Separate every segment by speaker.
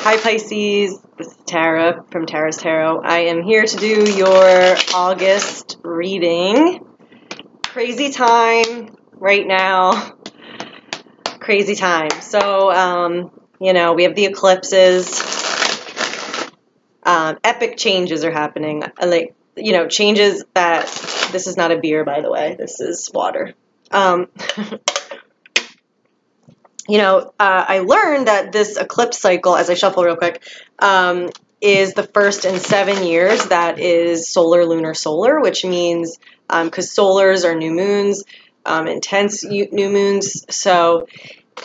Speaker 1: Hi Pisces, this is Tara from Tara's Tarot. I am here to do your August reading. Crazy time right now. Crazy time. So, you know, we have the eclipses. Epic changes are happening. Like, you know, changes that, this is not a beer, by the way. This is water. You know, I learned that this eclipse cycle, as I shuffle real quick, is the first in 7 years that is solar, lunar, solar, which means, because solars are new moons, intense new moons. So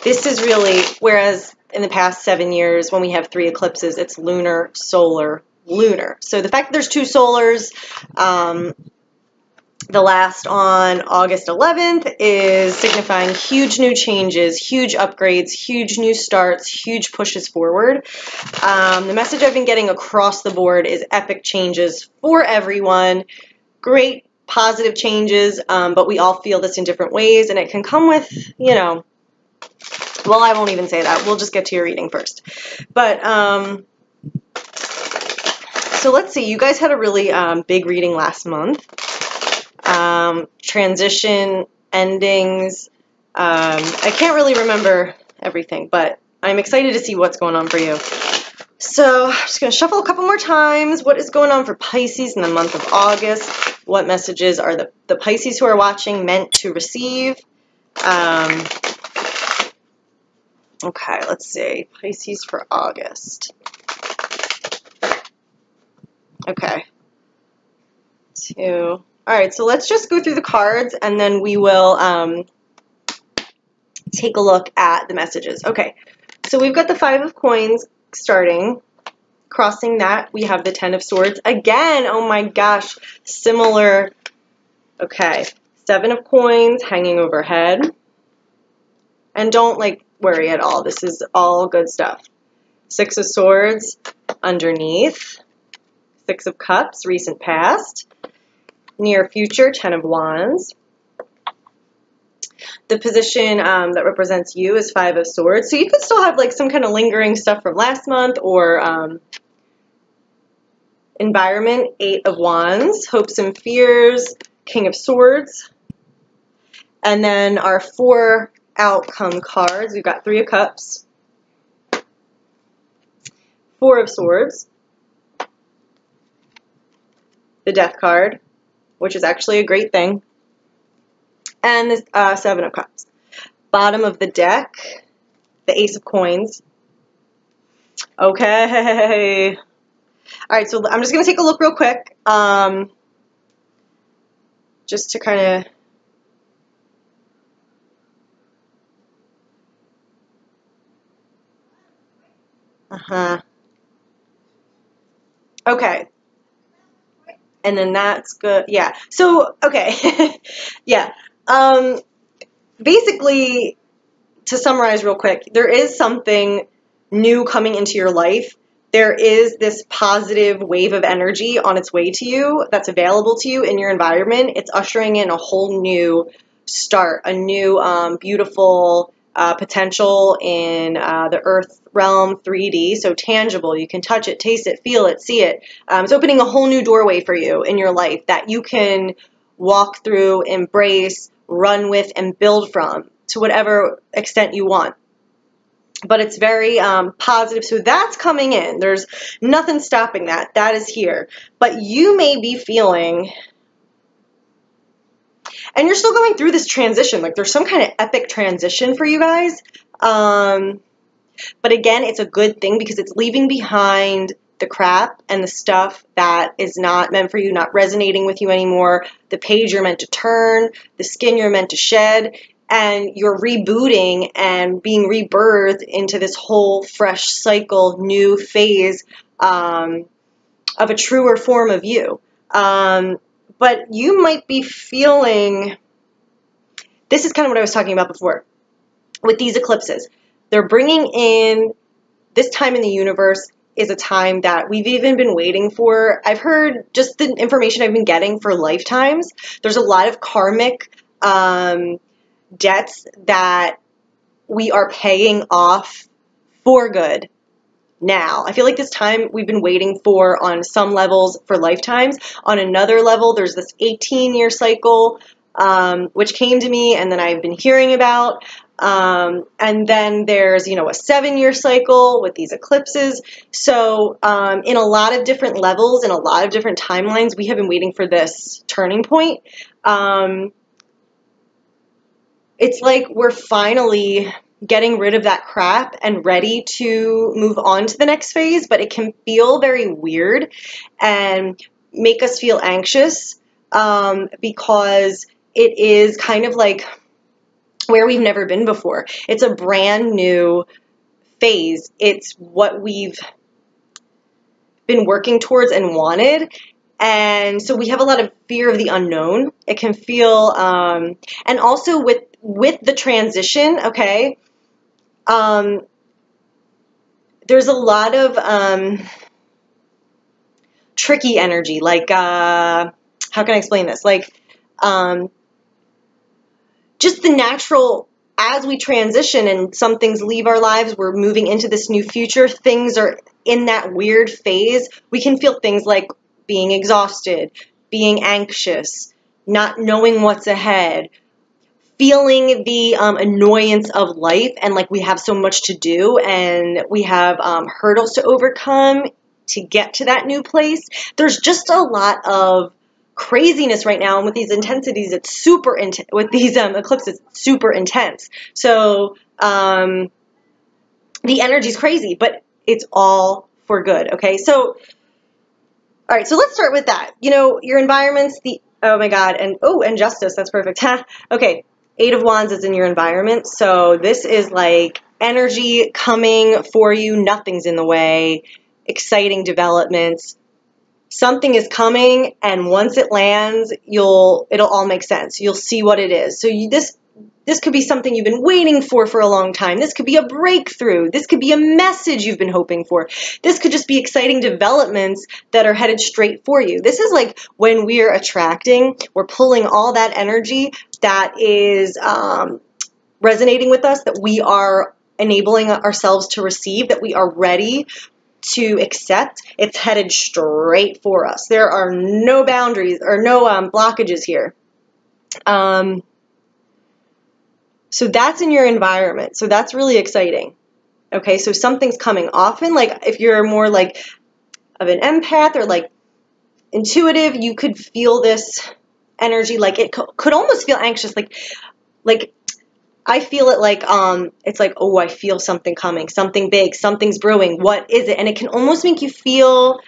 Speaker 1: this is really, whereas in the past 7 years, when we have 3 eclipses, it's lunar, solar, lunar. So the fact that there's 2 solars, the last on August 11th is signifying huge new changes, huge upgrades, huge new starts, huge pushes forward. The message I've been getting across the board is epic changes for everyone. Great positive changes, but we all feel this in different ways, and it can come with, you know, well, I won't even say that. We'll just get to your reading first. But, so let's see. You guys had a really big reading last month. Transition, endings. I can't really remember everything, but I'm excited to see what's going on for you. So I'm just going to shuffle a couple more times. What is going on for Pisces in the month of August? What messages are the Pisces who are watching meant to receive? Okay, let's see. Pisces for August. Okay. 2. All right, so let's just go through the cards, and then we will take a look at the messages. Okay, so we've got the 5 of coins starting. Crossing that, we have the 10 of swords. Again, oh my gosh, similar. Okay, 7 of coins hanging overhead. And don't, like, worry at all. This is all good stuff. 6 of swords underneath. 6 of cups, recent past. Near future, 10 of wands. The position that represents you is 5 of swords. So you could still have like some kind of lingering stuff from last month, or environment, 8 of wands. Hopes and fears, King of swords. And then our 4 outcome cards. We've got 3 of cups. 4 of swords. The death card, which is actually a great thing. And the 7 of cups. Bottom of the deck, the ace of coins. Okay. All right, so I'm just going to take a look real quick. Just to kind of... Okay. And then that's good. Yeah. So, okay. Yeah. Basically, to summarize real quick, there is something new coming into your life. There is this positive wave of energy on its way to you that's available to you in your environment. It's ushering in a whole new start, a new beautiful potential in the earth realm 3D, so tangible. You can touch it, taste it, feel it, see it. It's opening a whole new doorway for you in your life that you can walk through, embrace, run with, and build from to whatever extent you want. But it's very positive, so that's coming in. There's nothing stopping that. That is here. But you may be feeling, and you're still going through this transition, like there's some kind of epic transition for you guys. But again, it's a good thing because it's leaving behind the crap and the stuff that is not meant for you, not resonating with you anymore, the page you're meant to turn, the skin you're meant to shed, and you're rebooting and being rebirthed into this whole fresh cycle, new phase of a truer form of you. But you might be feeling, this is kind of what I was talking about before, with these eclipses. They're bringing in, this time in the universe is a time that we've even been waiting for. I've heard just the information I've been getting for lifetimes. There's a lot of karmic debts that we are paying off for good now. I feel like this time we've been waiting for on some levels for lifetimes. On another level, there's this 18-year cycle, which came to me and then I've been hearing about. And then there's, a 7-year cycle with these eclipses. So in a lot of different levels, in a lot of different timelines, we have been waiting for this turning point. It's like we're finally getting rid of that crap and ready to move on to the next phase, but it can feel very weird and make us feel anxious because it is kind of like where we've never been before. It's a brand new phase. It's what we've been working towards and wanted. And so we have a lot of fear of the unknown. It can feel, and also with the transition, okay, there's a lot of tricky energy. Like, how can I explain this? Like, just the natural, as we transition and some things leave our lives, we're moving into this new future, things are in that weird phase. We can feel things like being exhausted, being anxious, not knowing what's ahead, feeling the annoyance of life and like we have so much to do and we have hurdles to overcome to get to that new place. There's just a lot of craziness right now, and with these intensities, it's super intense. With these eclipses, it's super intense. So the energy's crazy, but it's all for good. Okay, so all right, so let's start with that. Your environment's oh my God, and justice. That's perfect. Okay, 8 of Wands is in your environment, so this is like energy coming for you. Nothing's in the way. Exciting developments. Something is coming, and once it lands, it'll all make sense. You'll see what it is. So this could be something you've been waiting for a long time. This could be a breakthrough. This could be a message you've been hoping for. This could just be exciting developments that are headed straight for you. This is like when we're attracting, we're pulling all that energy that is resonating with us, that we are enabling ourselves to receive, that we are ready to accept. It's headed straight for us. There are no boundaries or no blockages here. So that's in your environment. So that's really exciting. Okay, so something's coming. Often, like if you're more like of an empath or like intuitive, you could feel this energy. Like it could almost feel anxious. Like I feel it like, it's like, oh, I feel something coming, something big, something's brewing. What is it? And it can almost make you feel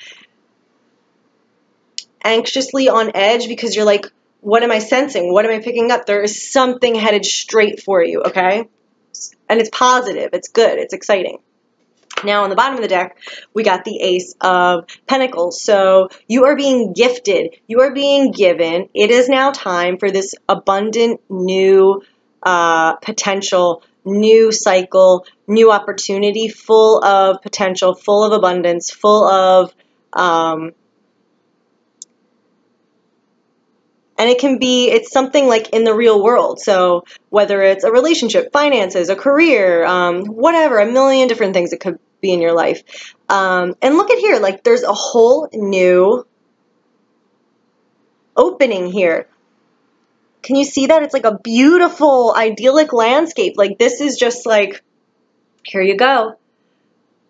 Speaker 1: anxiously on edge because you're like, what am I sensing? What am I picking up? There is something headed straight for you, okay? And it's positive. It's good. It's exciting. Now, on the bottom of the deck, we got the Ace of Pentacles. So you are being gifted. You are being given. It is now time for this abundant new potential, new cycle, new opportunity, full of potential, full of abundance, full of, and it's something like in the real world. So whether it's a relationship, finances, a career, whatever, a million different things it could be in your life. And look at here, like there's a whole new opening here. Can you see that? It's like a beautiful, idyllic landscape. Like this is just like, here you go.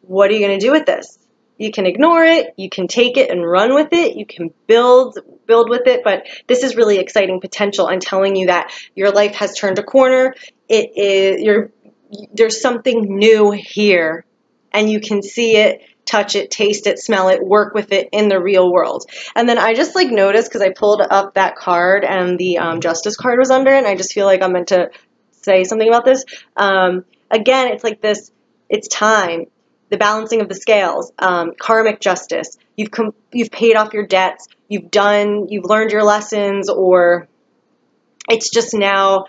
Speaker 1: What are you going to do with this? You can ignore it. You can take it and run with it. You can build with it. But this is really exciting potential. I'm telling you that your life has turned a corner. There's something new here, and you can see it, touch it, taste it, smell it, work with it in the real world. And then I just like noticed, because I pulled up that card and the Justice card was under it, and I just feel like I'm meant to say something about this. Again, it's like this, it's time, the balancing of the scales, karmic justice. You've paid off your debts, you've learned your lessons, or it's just now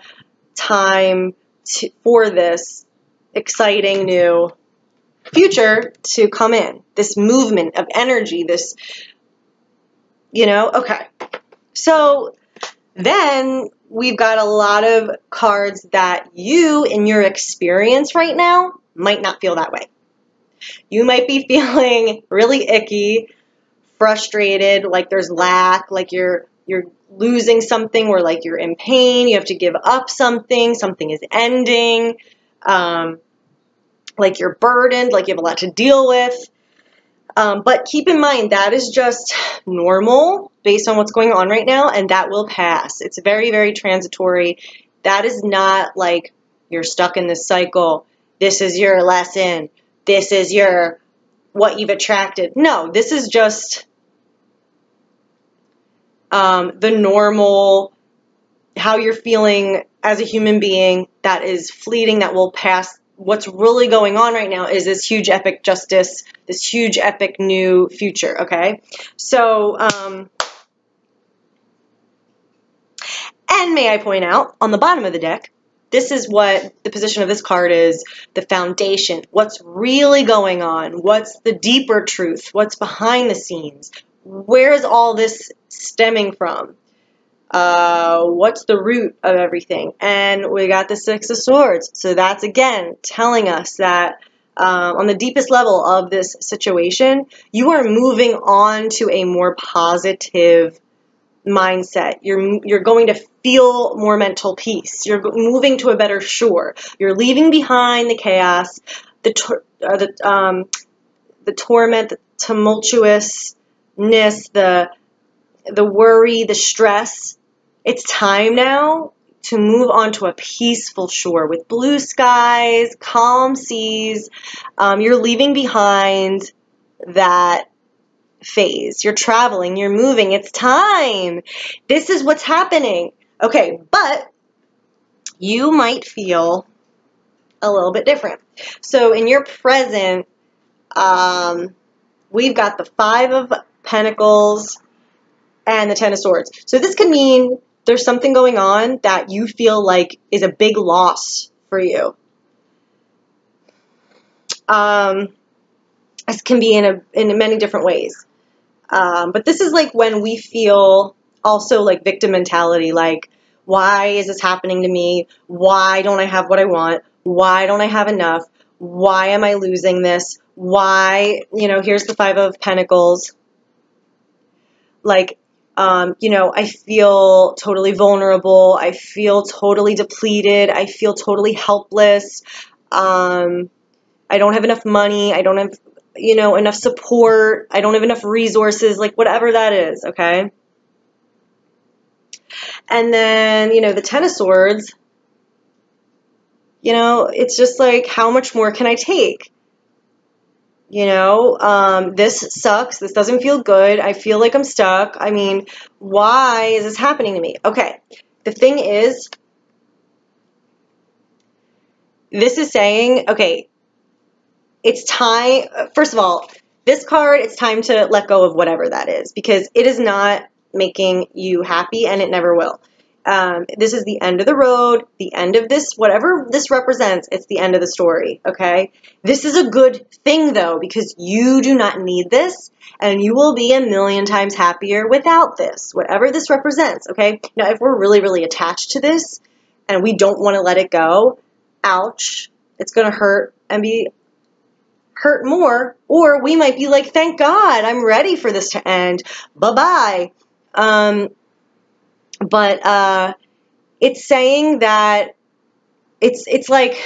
Speaker 1: time for this exciting new future to come in, this movement of energy, this, okay. So then we've got a lot of cards that you, in your experience right now, might not feel that way. You might be feeling really icky, frustrated, like there's lack, like you're losing something, or like you're in pain, you have to give up something, something is ending, like you're burdened, like you have a lot to deal with. But keep in mind, that is just normal based on what's going on right now, and that will pass. It's very, very transitory. That is not like you're stuck in this cycle. This is your lesson. This is your what you've attracted. No, this is just the normal, how you're feeling as a human being that is fleeting, that will pass. What's really going on right now is this huge epic justice, this huge epic new future, okay? So, and may I point out, on the bottom of the deck, this is what the position of this card is, the foundation, what's really going on, what's the deeper truth, what's behind the scenes, where is all this stemming from? What's the root of everything? And we got the Six of Swords. So that's, again, telling us that on the deepest level of this situation, you are moving on to a more positive mindset. You're going to feel more mental peace. You're moving to a better shore. You're leaving behind the chaos, the torment, the tumultuousness, the worry, the stress. It's time now to move on to a peaceful shore with blue skies, calm seas. You're leaving behind that phase. You're traveling, you're moving. It's time. This is what's happening. Okay, but you might feel a little bit different. So in your present, we've got the Five of Pentacles and the Ten of Swords. So this could mean there's something going on that you feel like is a big loss for you. This can be in many different ways. But this is like when we feel also like victim mentality, like, why is this happening to me? Why don't I have what I want? Why don't I have enough? Why am I losing this? Why, here's the Five of Pentacles. Like, I feel totally vulnerable. I feel totally depleted. I feel totally helpless. I don't have enough money. I don't have, enough support. I don't have enough resources, like whatever that is, okay? And then, the Ten of Swords, it's just like, how much more can I take? This sucks. This doesn't feel good. I feel like I'm stuck. I mean, why is this happening to me? Okay. The thing is, this is saying, okay, it's time. First of all, this card, it's time to let go of whatever that is, because it is not making you happy, and it never will. This is the end of the road, the end of this, whatever this represents, it's the end of the story, okay? This is a good thing, though, because you do not need this, and you will be a million times happier without this, whatever this represents, okay? Now, if we're really, really attached to this, and we don't want to let it go, ouch, it's going to hurt and be hurt more, or we might be like, thank God, I'm ready for this to end, bye-bye. But it's saying that it's like,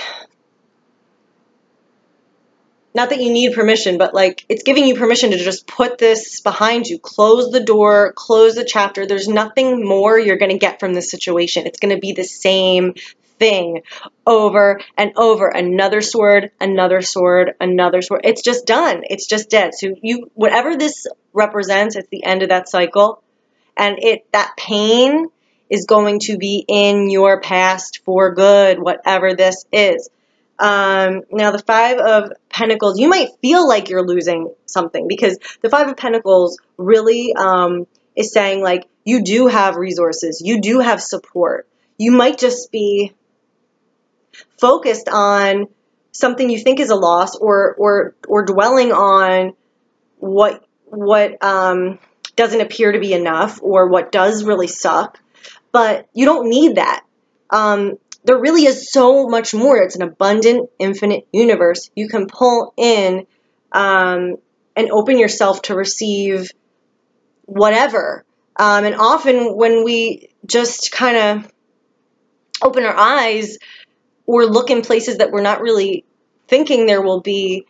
Speaker 1: not that you need permission, but like it's giving you permission to just put this behind you, close the door, close the chapter. There's nothing more you're going to get from this situation. It's going to be the same thing over and over. Another sword, another sword, another sword. It's just done. It's just dead. So whatever this represents, it's the end of that cycle. And that pain is going to be in your past for good, whatever this is. Now, the Five of Pentacles, you might feel like you're losing something, because the Five of Pentacles really is saying, like, you do have resources. You do have support. You might just be focused on something you think is a loss, or dwelling on what doesn't appear to be enough, or what does really suck, but you don't need that. There really is so much more. It's an abundant, infinite universe. You can pull in and open yourself to receive whatever. And often when we just kind of open our eyes or look in places that we're not really thinking there will be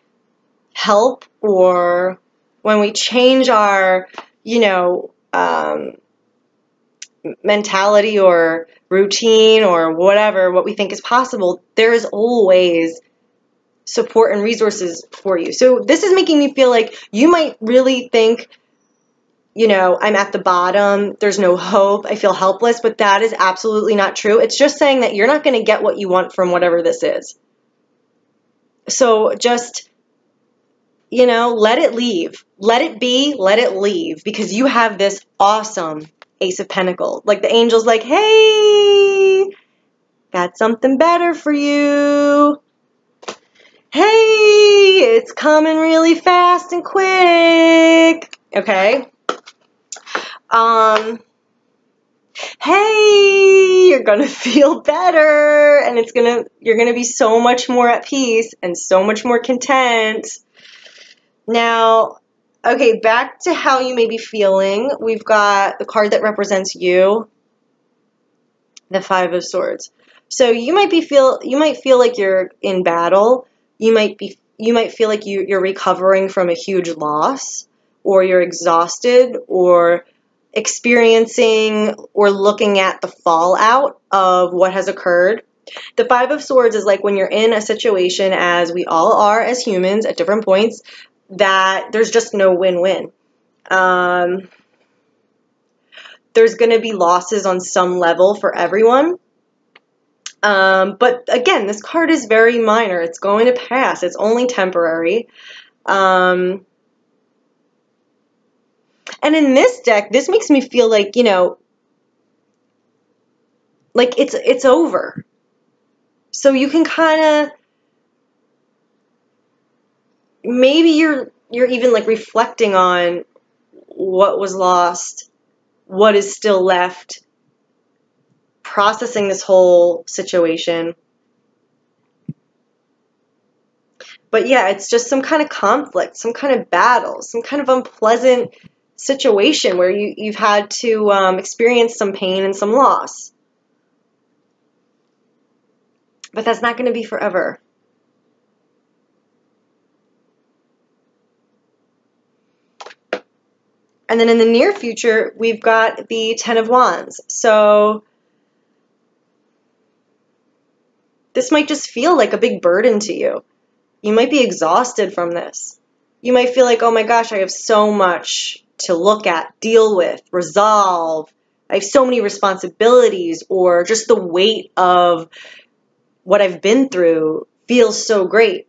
Speaker 1: help, or when we change our, mentality or routine or whatever, what we think is possible, there is always support and resources for you. So this is making me feel like you might really think, I'm at the bottom, there's no hope, I feel helpless, but that is absolutely not true. It's just saying that you're not going to get what you want from whatever this is. So just, let it leave. Let it be, let it leave, because you have this awesome Ace of Pentacles. Like the angel's like, hey, got something better for you. Hey, it's coming really fast and quick. Okay? Hey, you're gonna feel better, and you're gonna be so much more at peace and so much more content. Now, okay, back to how you may be feeling. We've got the card that represents you, the Five of Swords. So you might feel like you're in battle. You might feel like you're recovering from a huge loss, or you're exhausted, or experiencing or looking at the fallout of what has occurred. The Five of Swords is like when you're in a situation, as we all are as humans at different points, that there's just no win-win. There's going to be losses on some level for everyone. But again, this card is very minor. It's going to pass. It's only temporary. And in this deck, this makes me feel like, like it's over. So you can kind of, maybe you're even like reflecting on what was lost, what is still left, processing this whole situation. But yeah, it's just some kind of conflict, some kind of battle, some kind of unpleasant situation where you've had to experience some pain and some loss. But that's not going to be forever. And then in the near future, we've got the Ten of Wands. So this might just feel like a big burden to you. You might be exhausted from this. You might feel like, oh my gosh, I have so much to look at, deal with, resolve. I have so many responsibilities, or just the weight of what I've been through feels so great.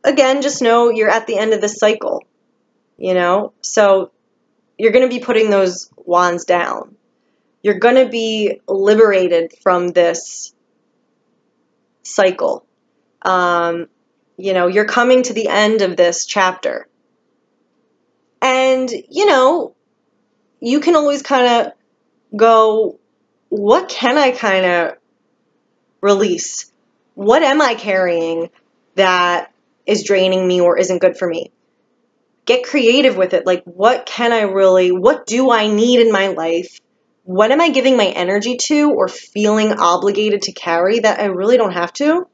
Speaker 1: Again, just know you're at the end of this cycle, so you're going to be putting those wands down. You're going to be liberated from this cycle. You're coming to the end of this chapter. And, you can always kind of go, what can I kind of release? What am I carrying that is draining me or isn't good for me? Get creative with it. Like, what do I need in my life? What am I giving my energy to or feeling obligated to carry that I really don't have to?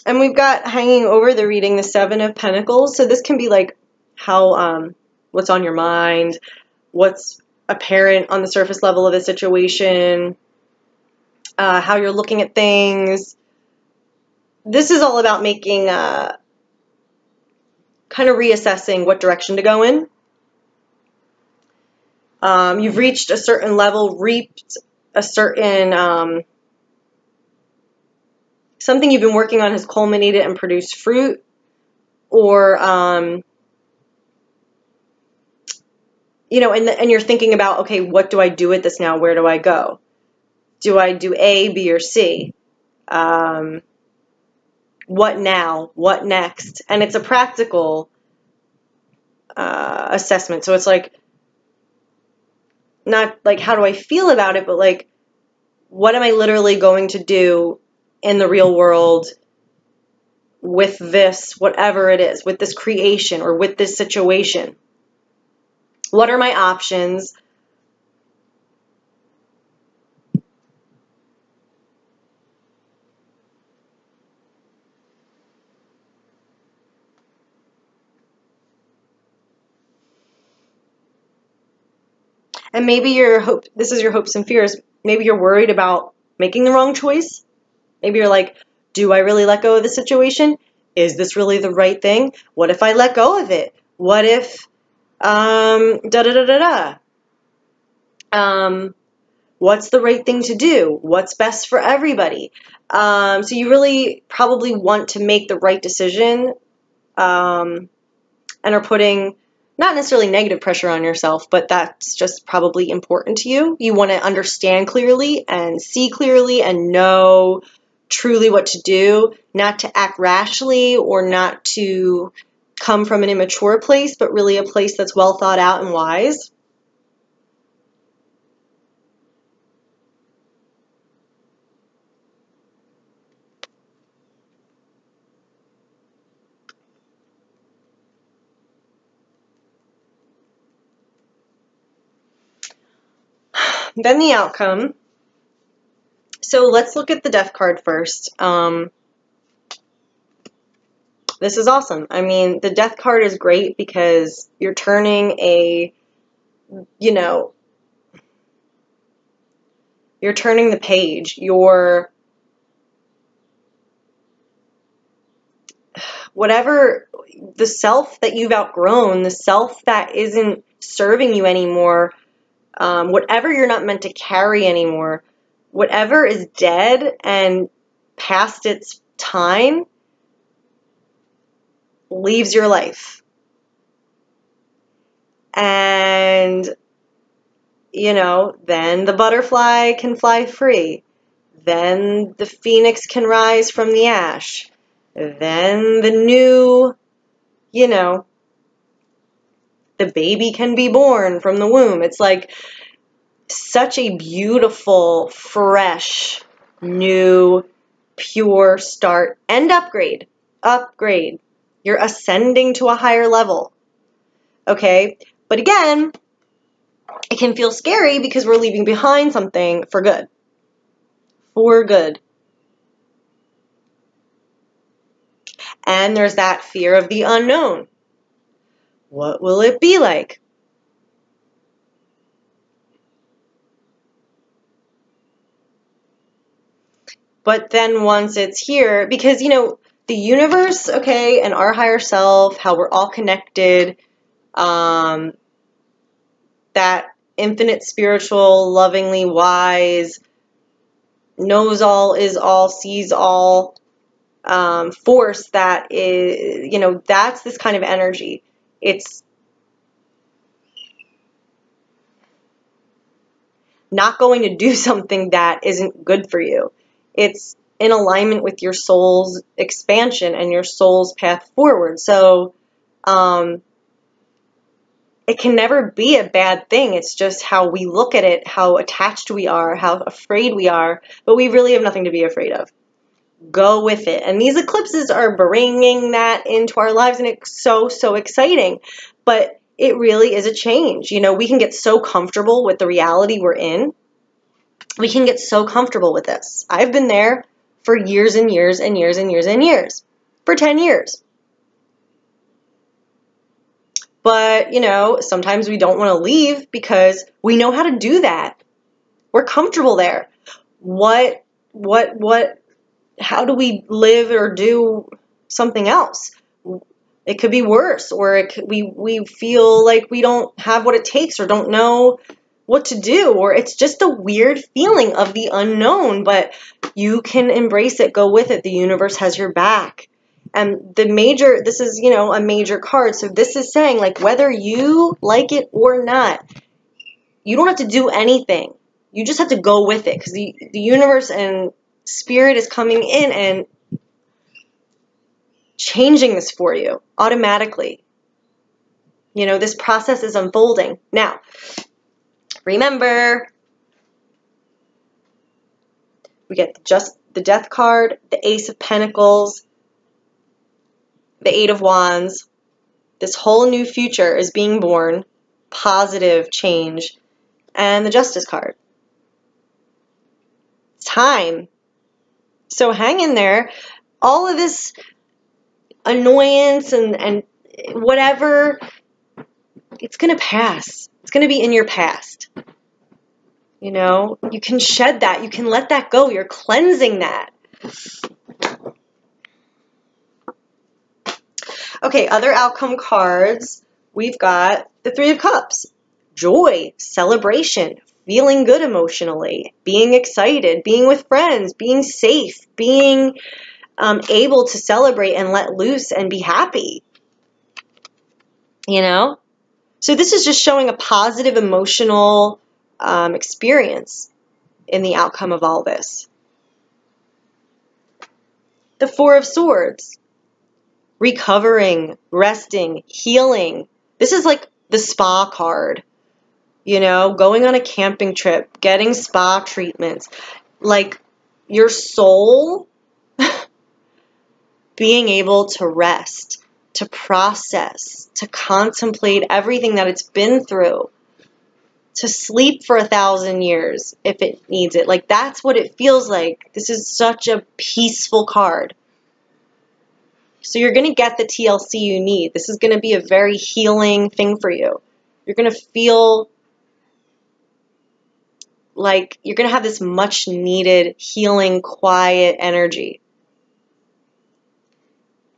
Speaker 1: And we've got hanging over the reading the Seven of Pentacles. So this can be like how, what's on your mind, what's apparent on the surface level of the situation, how you're looking at things. This is all about making, kind of reassessing what direction to go in. You've reached a certain level, reaped a certain, something you've been working on has culminated and produced fruit, or, and you're thinking about, okay, what do I do with this now? Where do I go? Do I do A, B, or C? What now? What next? And it's a practical assessment. So it's like, not like how do I feel about it, but like, what am I literally going to do in the real world with this, whatever it is, with this creation or with this situation? What are my options? And maybe this is your hopes and fears. Maybe you're worried about making the wrong choice. Maybe you're like, do I really let go of the situation? Is this really the right thing? What if I let go of it? What if, what's the right thing to do? What's best for everybody? So you really probably want to make the right decision, and are putting not necessarily negative pressure on yourself, but that's just probably important to you. You want to understand clearly and see clearly and know truly what to do, not to act rashly or not to come from an immature place, but really a place that's well thought out and wise. Then the outcome. So let's look at the Death card first. This is awesome. I mean, the Death card is great because you're turning you're turning the page. Whatever the self that you've outgrown, the self that isn't serving you anymore, whatever you're not meant to carry anymore, whatever is dead and past its time, leaves your life. And, then the butterfly can fly free. Then the phoenix can rise from the ash. Then the new, the baby can be born from the womb. It's like such a beautiful, fresh, new, pure start and upgrade. Upgrade. You're ascending to a higher level. Okay? But again, it can feel scary because we're leaving behind something for good. For good. And there's that fear of the unknown. What will it be like? But then once it's here, because, the universe, okay, and our higher self, how we're all connected, that infinite spiritual, lovingly wise, knows all, is all, sees all, force that is, that's this kind of energy. It's not going to do something that isn't good for you. It's in alignment with your soul's expansion and your soul's path forward. So, it can never be a bad thing. It's just how we look at it, how attached we are, how afraid we are, but we really have nothing to be afraid of. Go with it. And these eclipses are bringing that into our lives, and it's so, so exciting. But it really is a change. We can get so comfortable with the reality we're in. We can get so comfortable with this. I've been there for years and years and years and years and years. For 10 years. But, sometimes we don't want to leave because we know how to do that. We're comfortable there. How do we live or do something else? It could be worse, or we feel like we don't have what it takes or don't know what to do, or it's just a weird feeling of the unknown, but you can embrace it, go with it. The universe has your back. And this is, a major card. So this is saying, like, whether you like it or not, you don't have to do anything. You just have to go with it, because the universe and spirit is coming in and changing this for you automatically. You know, this process is unfolding. Now, remember, we get just the Death card, the Ace of Pentacles, the Eight of Wands. This whole new future is being born, positive change, and the Justice card. Time. So hang in there. All of this annoyance and whatever, it's going to pass. It's going to be in your past. You know, you can shed that. You can let that go. You're cleansing that. Okay, other outcome cards. We've got the Three of Cups. Joy, celebration, feeling good emotionally, being excited, being with friends, being safe, being able to celebrate and let loose and be happy. You know? So this is just showing a positive emotional experience in the outcome of all this. The Four of Swords. Recovering, resting, healing. This is like the spa card. You know, going on a camping trip, getting spa treatments. Like your soul being able to rest, to process, to contemplate everything that it's been through. To sleep for 1,000 years if it needs it. Like, that's what it feels like. This is such a peaceful card. So you're going to get the TLC you need. This is going to be a very healing thing for you. You're going to feel like you're going to have this much needed healing, quiet energy.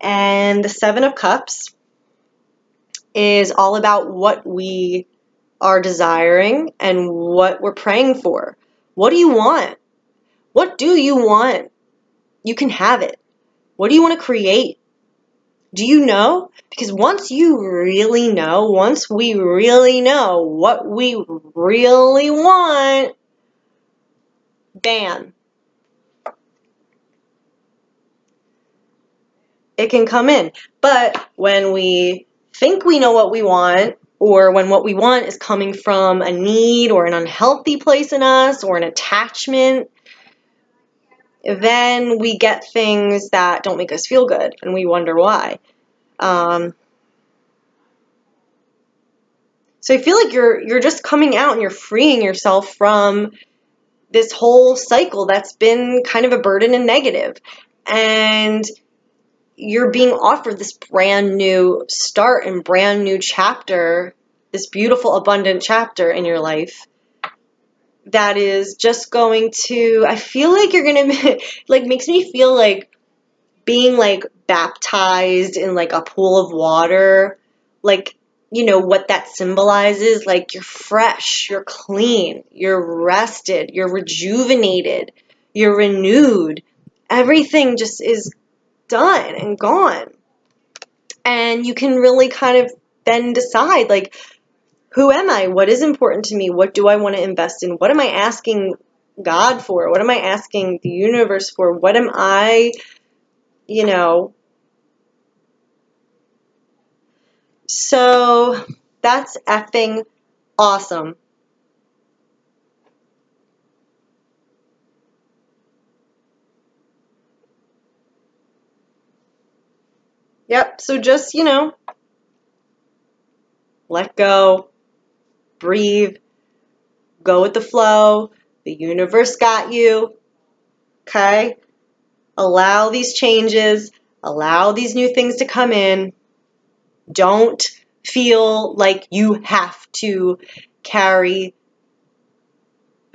Speaker 1: And the Seven of Cups is all about what we are desiring and what we're praying for. What do you want? What do you want? You can have it. What do you want to create? Do you know? Because once you really know, once we really know what we really want, bam, it can come in. But when we think we know what we want, or when what we want is coming from a need or an unhealthy place in us or an attachment, then we get things that don't make us feel good and we wonder why. So I feel like you're just coming out and you're freeing yourself from this whole cycle that's been kind of a burden and negative. And you're being offered this brand new start and brand new chapter, this beautiful, abundant chapter in your life that is just going to, I feel like you're going to, like, makes me feel like being, like, baptized in, like, a pool of water. Like, you know, what that symbolizes, like, you're fresh, you're clean, you're rested, you're rejuvenated, you're renewed. Everything just is done and gone. And you can really kind of then decide, like, who am I? What is important to me? What do I want to invest in? What am I asking God for? What am I asking the universe for? What am I, you know? So that's effing awesome. Yep, so just, you know, let go, breathe, go with the flow. The universe got you, okay? Allow these changes, allow these new things to come in. Don't feel like you have to carry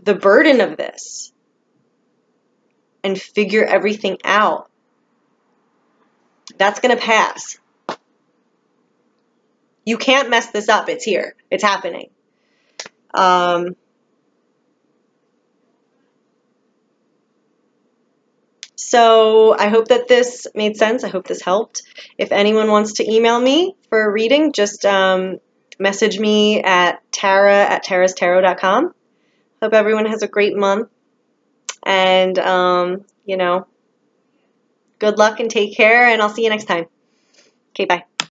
Speaker 1: the burden of this and figure everything out. That's going to pass. You can't mess this up. It's here. It's happening. So I hope that this made sense. I hope this helped. If anyone wants to email me for a reading, just message me at tara@tarastarot.com. Hope everyone has a great month. And, you know, good luck and take care, and I'll see you next time. Okay, bye.